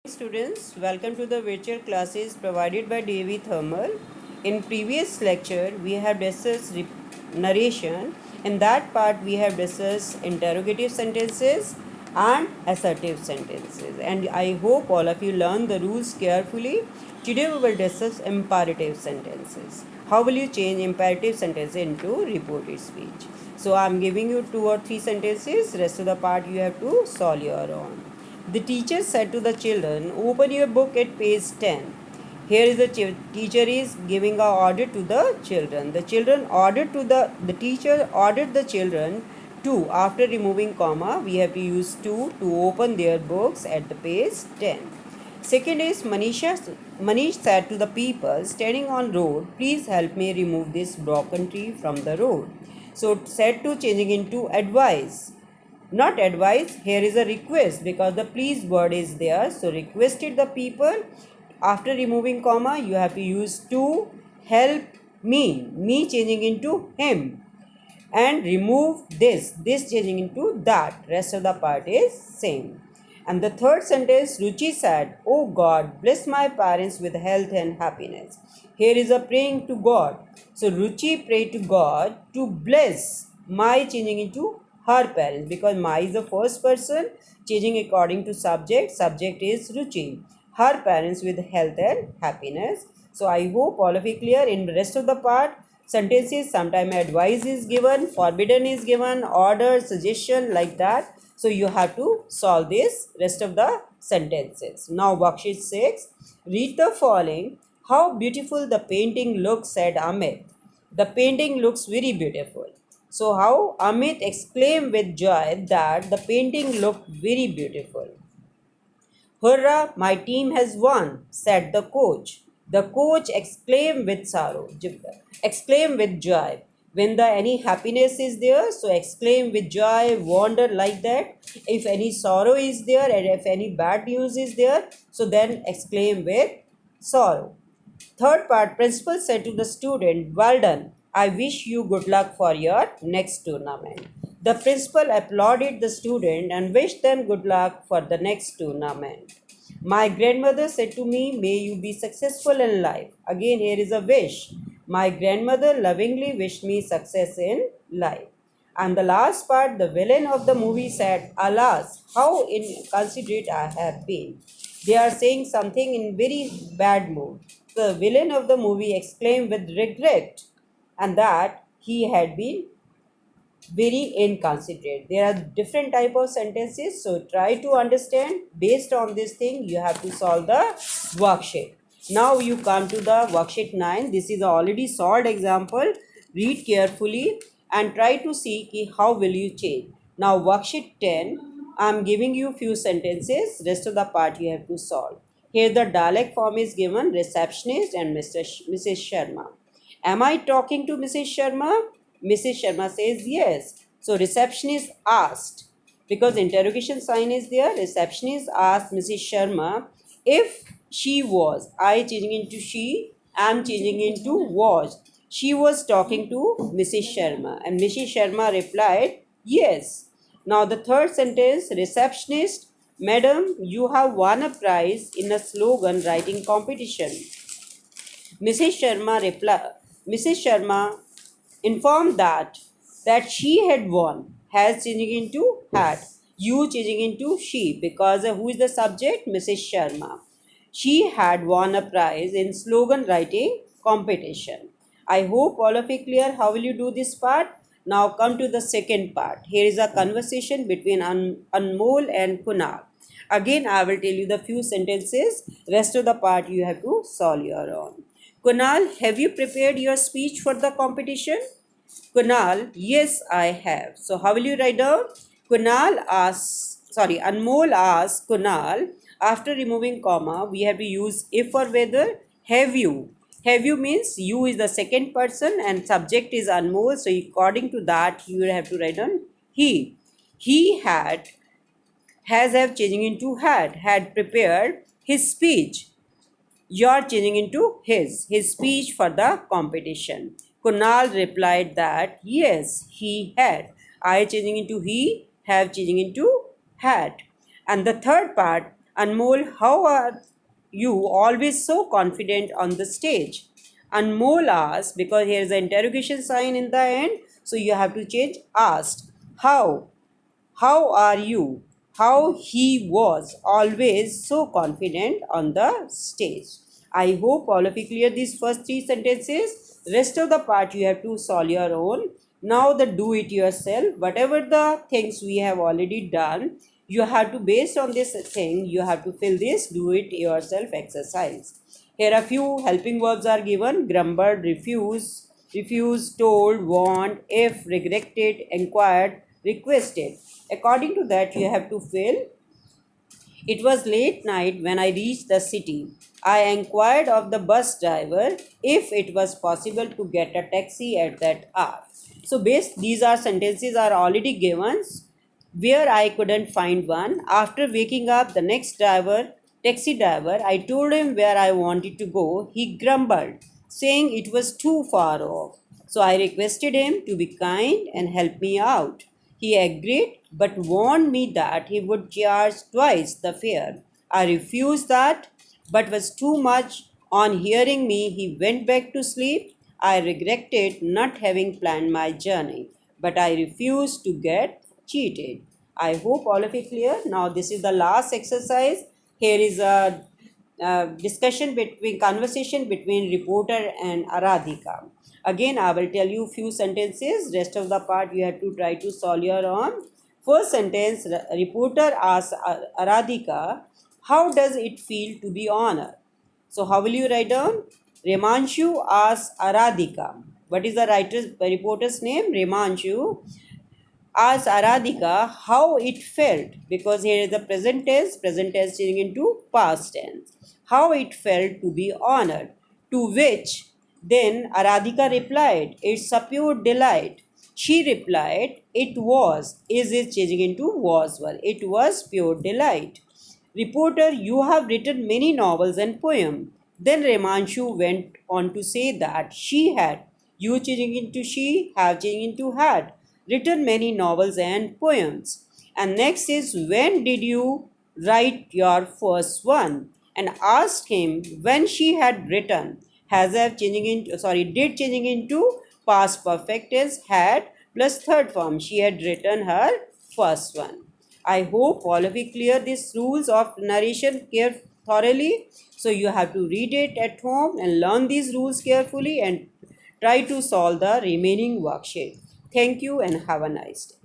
Students, welcome to the virtual classes provided by DAV Thermal. In previous lecture, we have discussed narration. In that part, we have discussed interrogative sentences and assertive sentences. And I hope all of you learn the rules carefully. Today, we will discuss imperative sentences. How will you change imperative sentences into reported speech? So, I am giving you 2 or 3 sentences. Rest of the part you have to solve your own. The teacher said to the children, "Open your book at page 10." Here is the teacher is giving a order to the children. The teacher ordered the children to, after removing comma, we have to use to open their books at the page 10. Second is Manish said to the people standing on road, "Please help me remove this broken tree from the road." So said to changing into advise. Not advice, here is a request because the please word is there. So requested the people. After removing comma, you have to use to help me changing into him, and remove this changing into that. Rest of the part is same. And the third sentence, Ruchi said, "Oh God, bless my parents with health and happiness." Here is a praying to God. So Ruchi prayed to God to bless my changing into her parents, because my is the first person changing according to subject. Subject is Ruchi. Her parents with health and happiness. So I hope all of you clear. In the rest of the part, sentences, sometimes advice is given, forbidden is given, order, suggestion, like that. So you have to solve this rest of the sentences. Now worksheet 6. Read the following. "How beautiful the painting looks," said Amit. The painting looks very beautiful. So how Amit exclaimed with joy that the painting looked very beautiful. "Hurrah, my team has won," said the coach. The coach exclaimed with exclaimed with joy. When the any happiness is there, so exclaim with joy, wonder, like that. If any sorrow is there and if any bad news is there, so then exclaim with sorrow. Third part, principal said to the student, "Well done. I wish you good luck for your next tournament." The principal applauded the student and wished them good luck for the next tournament. "My grandmother said to me, 'May you be successful in life.'" Again, here is a wish. My grandmother lovingly wished me success in life. And the last part, the villain of the movie said, "Alas, how inconsiderate I have been." They are saying something in very bad mood. The villain of the movie exclaimed with regret, and that he had been very inconsiderate. There are different type of sentences, so try to understand. Based on this thing, you have to solve the worksheet. Now you come to the worksheet 9. This is already solved example. Read carefully and try to see how will you change. Now worksheet 10, I am giving you few sentences. Rest of the part you have to solve. Here the dialect form is given: receptionist and Mrs. Sharma. Am I talking to Mrs. Sharma? Mrs. Sharma says yes. So receptionist asked, because interrogation sign is there, receptionist asked Mrs. Sharma if she was. I changing into she, am changing into was. She was talking to Mrs. Sharma, and Mrs. Sharma replied yes. Now the third sentence, receptionist, "Madam, you have won a prize in a slogan writing competition." Mrs. Sharma Mrs. Sharma informed that she had won, has changing into had, you changing into she, because who is the subject? Mrs. Sharma. She had won a prize in slogan writing competition. I hope all of you clear. How will you do this part? Now come to the second part. Here is a conversation between Anmol and Kunal. Again, I will tell you the few sentences. Rest of the part you have to solve your own. Kunal, have you prepared your speech for the competition? Kunal, yes, I have. So how will you write down? Anmol asks Kunal, after removing comma, we have to use if or whether. Have you? Have you means you is the second person and subject is Anmol. So according to that, you will have to write down he. He has have changing into had prepared his speech. You're changing into his speech for the competition. Kunal replied that yes, he had. I changing into he, have changing into had. And the third part, Anmol, how are you always so confident on the stage? Anmol asked, because here is an interrogation sign in the end, so you have to change asked. How? How are you? How he was always so confident on the stage. I hope all of you clear these first three sentences. Rest of the part you have to solve your own. Now the do it yourself. Whatever the things we have already done, you have to, based on this thing, you have to fill this do it yourself exercise. Here a few helping verbs are given: grumbled, refused, told, warned, if, regretted, inquired, requested. According to that, you have to fill. It was late night when I reached the city. I inquired of the bus driver if it was possible to get a taxi at that hour. So, these are sentences are already given where I couldn't find one. After waking up, the next taxi driver, I told him where I wanted to go. He grumbled, saying it was too far off. So I requested him to be kind and help me out. He agreed but warned me that he would charge twice the fare. I refused that but was too much. On hearing me, he went back to sleep. I regretted not having planned my journey, but I refused to get cheated. I hope all of you clear. Now this is the last exercise. Here is a conversation between reporter and Aradhika. Again, I will tell you few sentences. Rest of the part you have to try to solve your own. First sentence: reporter asks Aradhika, "How does it feel to be honored?" So how will you write down? Remanshu asks Aradhika. What is the reporter's name? Remanshu asked Aradhika how it felt, because here is the present tense changing into past tense. How it felt to be honored. To which then Aradhika replied, "It's a pure delight." She replied, "It was." Is changing into was. Well, it was pure delight. Reporter, you have written many novels and poems. Then Remanshu went on to say that she had, you changing into she, have changing into had, written many novels and poems. And next is, when did you write your first one? And asked him when she had written. Has have changing into, did changing into past perfect tense, had plus third form. She had written her first one. I hope all of you clear these rules of narration thoroughly. So you have to read it at home and learn these rules carefully and try to solve the remaining worksheet. Thank you and have a nice day.